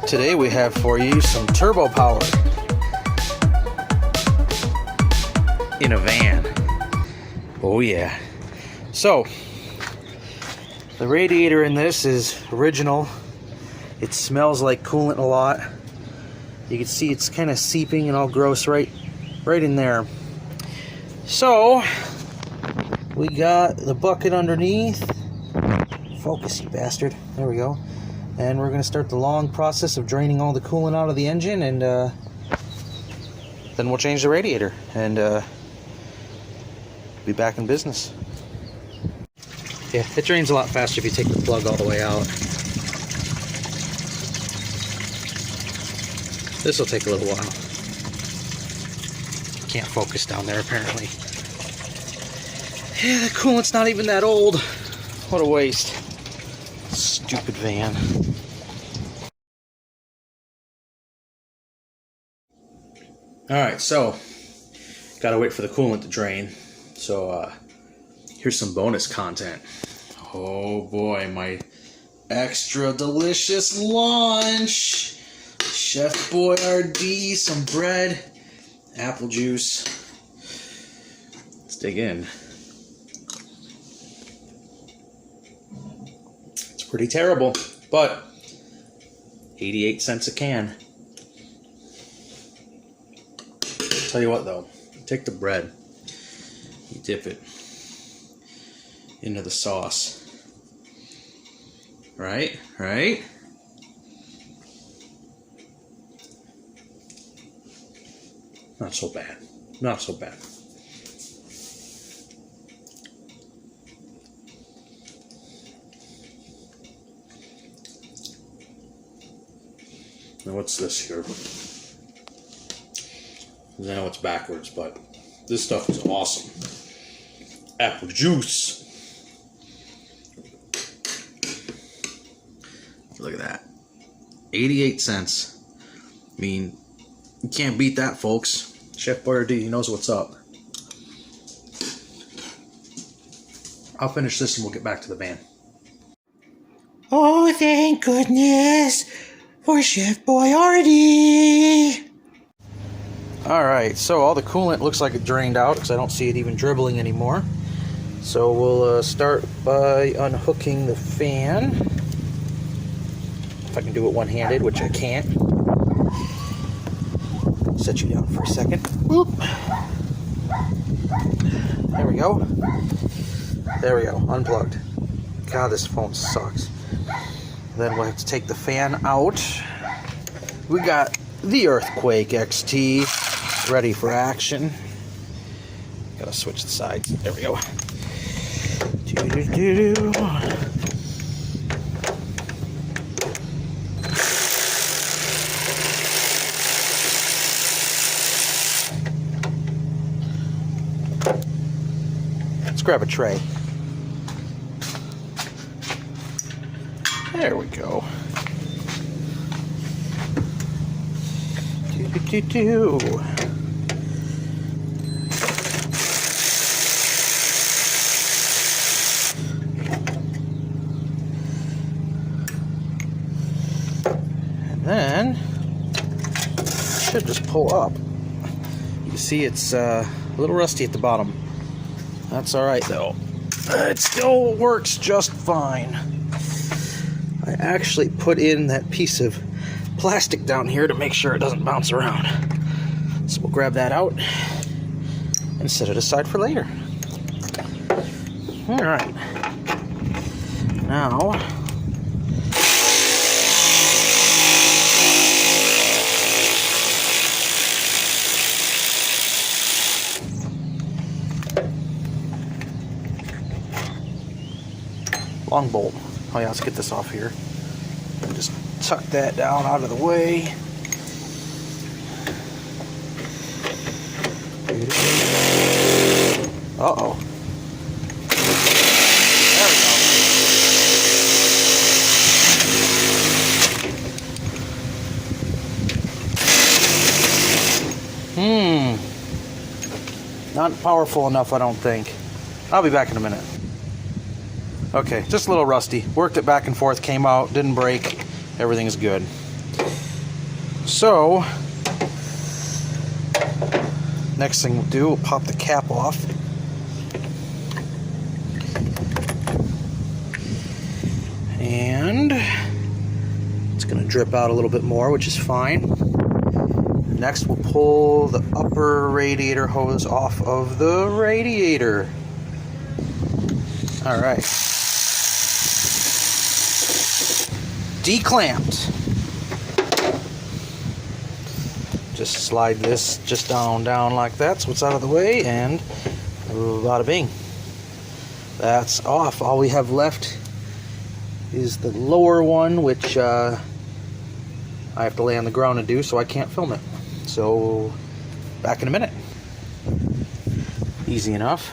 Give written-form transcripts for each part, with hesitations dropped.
Today we have for you some turbo power in a van. Oh yeah. So, the radiator in this is original. It smells like coolant a lot. You can see it's kind of seeping and all gross right in there. So, we got the bucket underneath. Focus, you bastard. There we go. And we're going to start the long process of draining all the coolant out of the engine, and then we'll change the radiator and be back in business. Yeah, it drains a lot faster if you take the plug all the way out. This will take a little while. Can't focus down there apparently. Yeah, the coolant's not even that old. What a waste. Stupid van. Alright, so gotta wait for the coolant to drain. So here's some bonus content. Oh boy, my extra delicious lunch. Chef Boyardee, some bread, apple juice. Let's dig in. It's pretty terrible, but 88 cents a can. Tell you what though, take the bread, you dip it into the sauce. Right? Not so bad. Not so bad. Now what's this here? I know it's backwards, but this stuff is awesome. Apple juice. Look at that. 88 cents. I mean, you can't beat that, folks. Chef Boyardee knows what's up. I'll finish this and we'll get back to the van. Oh, thank goodness for Chef Boyardee. Alright, so all the coolant looks like it drained out because I don't see it even dribbling anymore. So we'll start by unhooking the fan. If I can do it one-handed, which I can't. Set you down for a second. Whoop. There we go. There we go, unplugged. God, this phone sucks. Then we'll have to take the fan out. We got the Earthquake XT ready for action. Gotta switch the sides. There we go. Let's grab a tray. There we go. And then should just pull up. You see it's a little rusty at the bottom. That's alright though. It still works just fine. I actually put in that piece of plastic down here to make sure it doesn't bounce around. So we'll grab that out and set it aside for later. Alright. Now long bolt. Oh yeah, let's get this off here. And just tuck that down out of the way. Uh-oh. There we go. Not powerful enough, I don't think. I'll be back in a minute. Okay, just a little rusty. Worked it back and forth, came out, didn't break. Everything's good. So, next thing we'll do, we'll pop the cap off. And it's going to drip out a little bit more, which is fine. Next, we'll pull the upper radiator hose off of the radiator. All right. Declamped. Just slide this just down like that, so it's out of the way, and bada bing. That's off. All we have left is the lower one, which I have to lay on the ground and do, so I can't film it. So, back in a minute. Easy enough.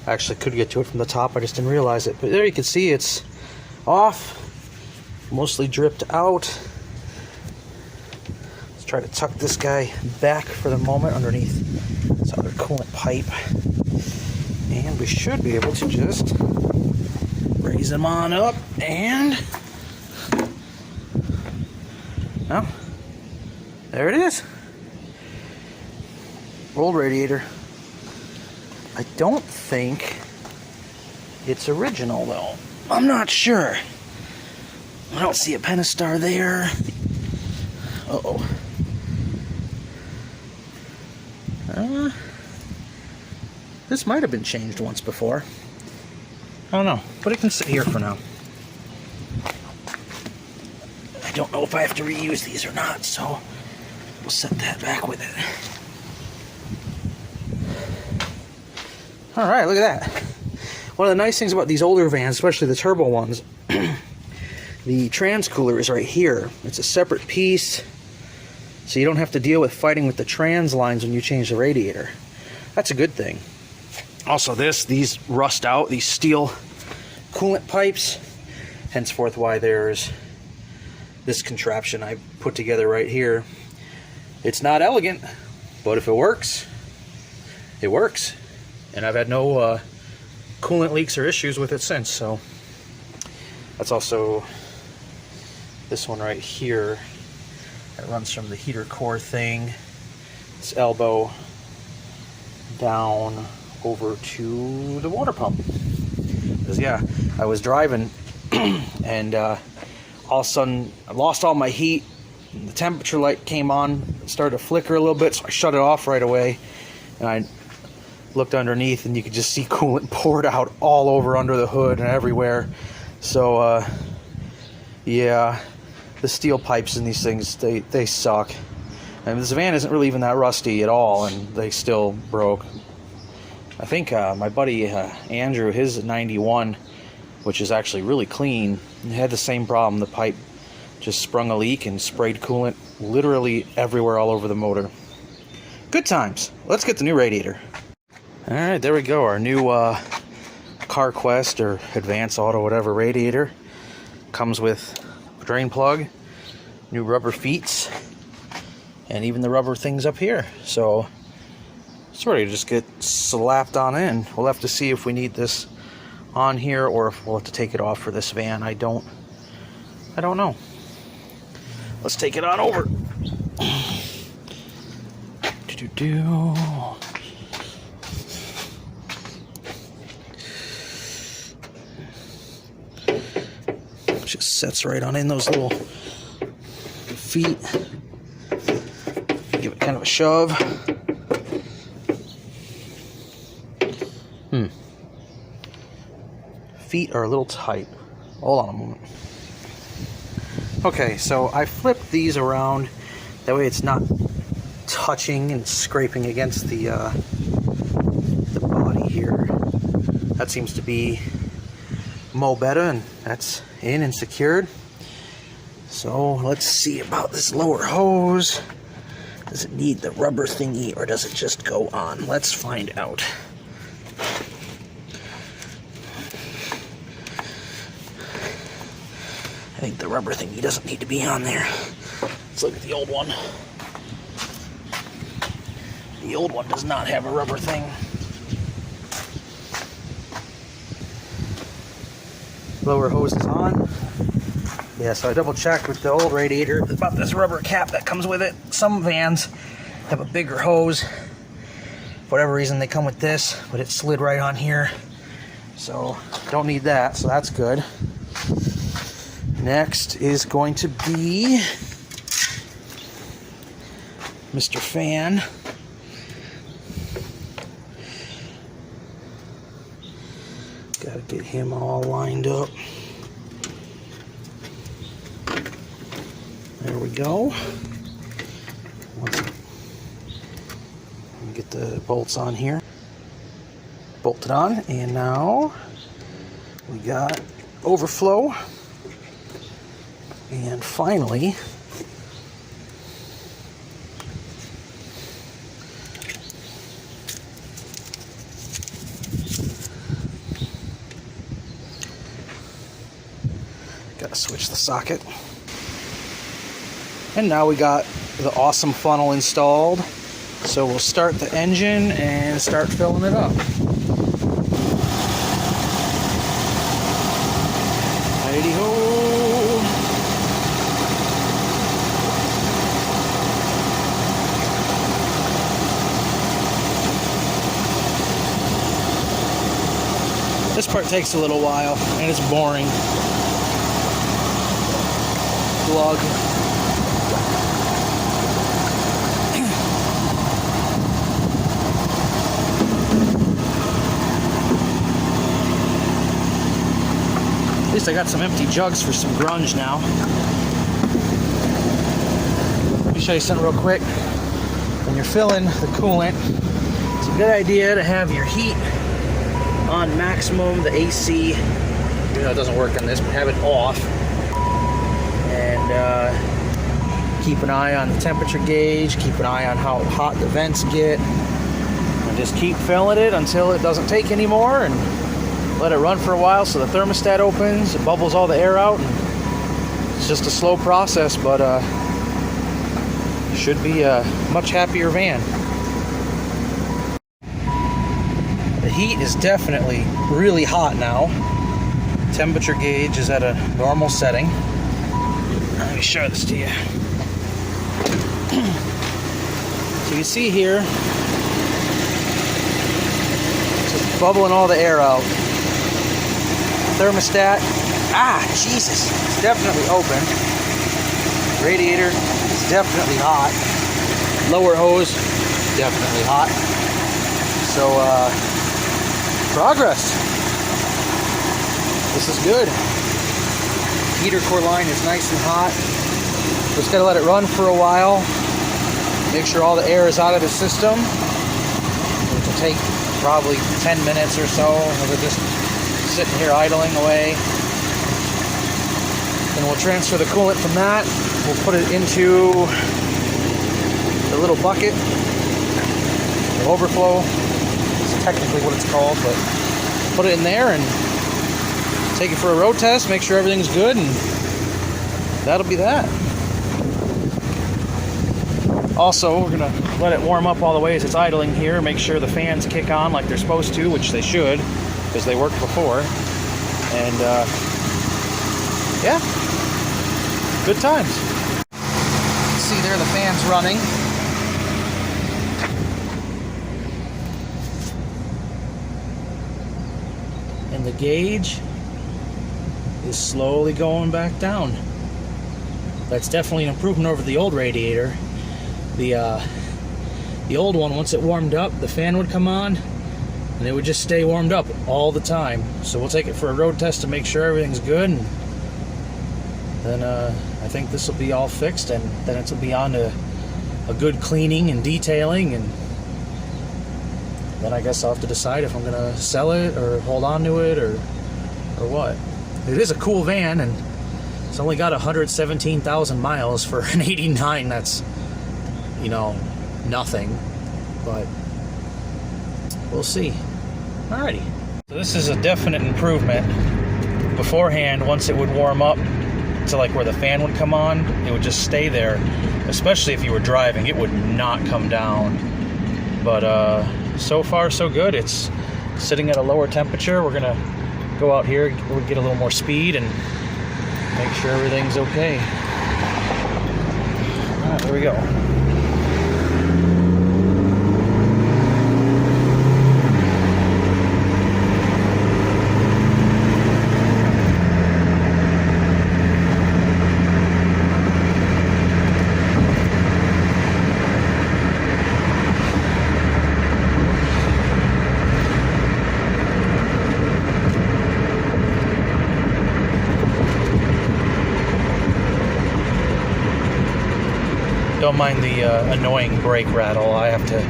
I actually could get to it from the top, I just didn't realize it. But there you can see it's off, mostly dripped out. Let's try to tuck this guy back for the moment underneath this other coolant pipe. And we should be able to just raise him on up, and well, there it is. Old radiator. I don't think it's original though. I'm not sure. I don't see a Pentastar there. Uh-oh. This might have been changed once before. I don't know, but it can sit here for now. I don't know if I have to reuse these or not, so we'll set that back with it. Alright, look at that. One of the nice things about these older vans, especially the turbo ones, the trans cooler is right here. It's a separate piece, so you don't have to deal with fighting with the trans lines when you change the radiator. That's a good thing. Also these rust out, these steel coolant pipes, henceforth why there's this contraption I put together right here. It's not elegant, but if it works, it works. And I've had no coolant leaks or issues with it since. So that's also this one right here that runs from the heater core thing, this elbow down over to the water pump. Because yeah, I was driving and all of a sudden I lost all my heat. The temperature light came on, started to flicker a little bit, so I shut it off right away, and I looked underneath and you could just see coolant poured out all over under the hood and everywhere. So yeah, the steel pipes in these things, they suck. And this van isn't really even that rusty at all, and they still broke. I think my buddy Andrew, his 91, which is actually really clean, had the same problem. The pipe just sprung a leak and sprayed coolant literally everywhere all over the motor. Good times. Let's get the new radiator. Alright, there we go. Our new CarQuest or Advance Auto whatever radiator. Comes with a drain plug, new rubber feet, and even the rubber things up here. So it's ready to just get slapped on in. We'll have to see if we need this on here or if we'll have to take it off for this van. I don't know. Let's take it on over. Just sets right on in those little feet. Give it kind of a shove. Feet are a little tight. Hold on a moment. Okay, so I flipped these around. That way it's not touching and scraping against the body here. That seems to be mo better, and that's in and secured. So let's see about this lower hose. Does it need the rubber thingy or does it just go on? Let's find out. I think the rubber thingy doesn't need to be on there. Let's look at the old one. The old one does not have a rubber thing. Lower hose is on. Yeah, so I double checked with the old radiator about this rubber cap that comes with it. Some vans have a bigger hose. For whatever reason they come with this, but it slid right on here. So don't need that, so that's good. Next is going to be Mr. Fan. Gotta get him all lined up. There we go. Get the bolts on here. Bolted on, and now we got overflow. And finally, gotta switch the socket. And now we got the awesome funnel installed. So we'll start the engine and start filling it up. Righty ho! This part takes a little while and it's boring. Lug. At least I got some empty jugs for some grunge now. Let me show you something real quick. When you're filling the coolant, it's a good idea to have your heat on maximum, the AC, even though it doesn't work on this, but have it off. And keep an eye on the temperature gauge, keep an eye on how hot the vents get, and just keep filling it until it doesn't take anymore, and let it run for a while so the thermostat opens, it bubbles all the air out, and it's just a slow process, but should be a much happier van. The heat is definitely really hot now. Temperature gauge is at a normal setting. Let me show this to you. So you see here, just bubbling all the air out. Thermostat, Jesus, it's definitely open. Radiator is definitely hot. Lower hose, definitely hot. So, progress. This is good. Heater core line is nice and hot. Just gotta let it run for a while. Make sure all the air is out of the system. Which will take probably 10 minutes or so of it just sitting here idling away. Then we'll transfer the coolant from that. We'll put it into the little bucket, the overflow. It's technically what it's called, but put it in there and take it for a road test, make sure everything's good, and that'll be that. Also, we're gonna let it warm up all the way as it's idling here, make sure the fans kick on like they're supposed to, which they should, because they worked before. And yeah, good times. See there, the fan's running. And the gauge is slowly going back down. That's definitely an improvement over the old radiator. The old one, once it warmed up, the fan would come on and it would just stay warmed up all the time. So we'll take it for a road test to make sure everything's good, and then I think this will be all fixed, and then it'll be on to a good cleaning and detailing, and then I guess I'll have to decide if I'm gonna sell it or hold on to it or what. It is a cool van, and it's only got 117,000 miles for an 89. That's, you know, nothing, but we'll see. Alrighty. So this is a definite improvement. Beforehand, once it would warm up to like where the fan would come on, it would just stay there, especially if you were driving. It would not come down. But so far so good. It's sitting at a lower temperature. We're gonna go out here, we'll get a little more speed and make sure everything's okay. All right, there we go. Don't mind the annoying brake rattle. I have to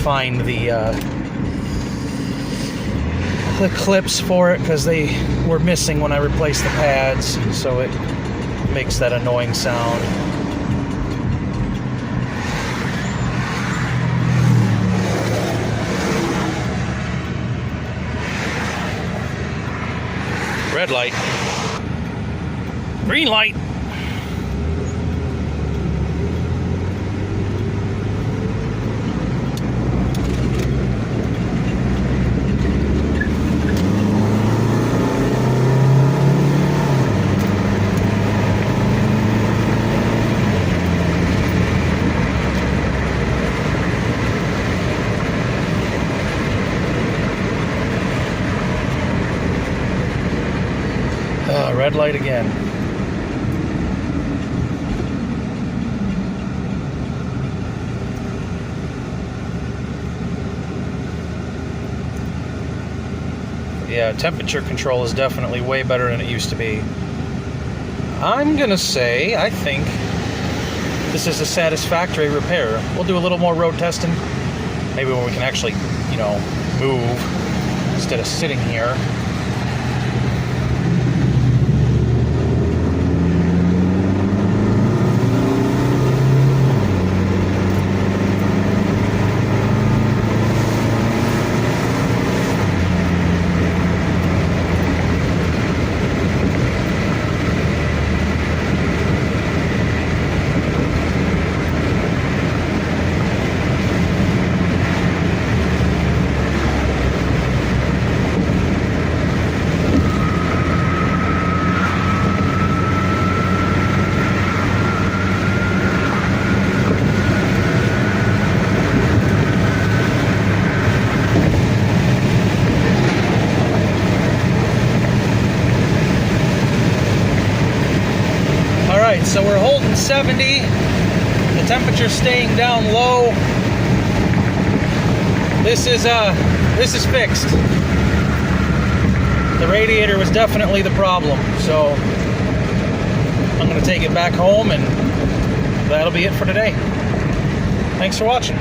find the clips for it because they were missing when I replaced the pads, so it makes that annoying sound. Red light. Green light. Red light again. Yeah, temperature control is definitely way better than it used to be. I'm gonna say, I think this is a satisfactory repair. We'll do a little more road testing. Maybe when we can actually, you know, move instead of sitting here. So we're holding 70, the temperature's staying down low. This is fixed. The radiator was definitely the problem, so I'm gonna take it back home and that'll be it for today. Thanks for watching.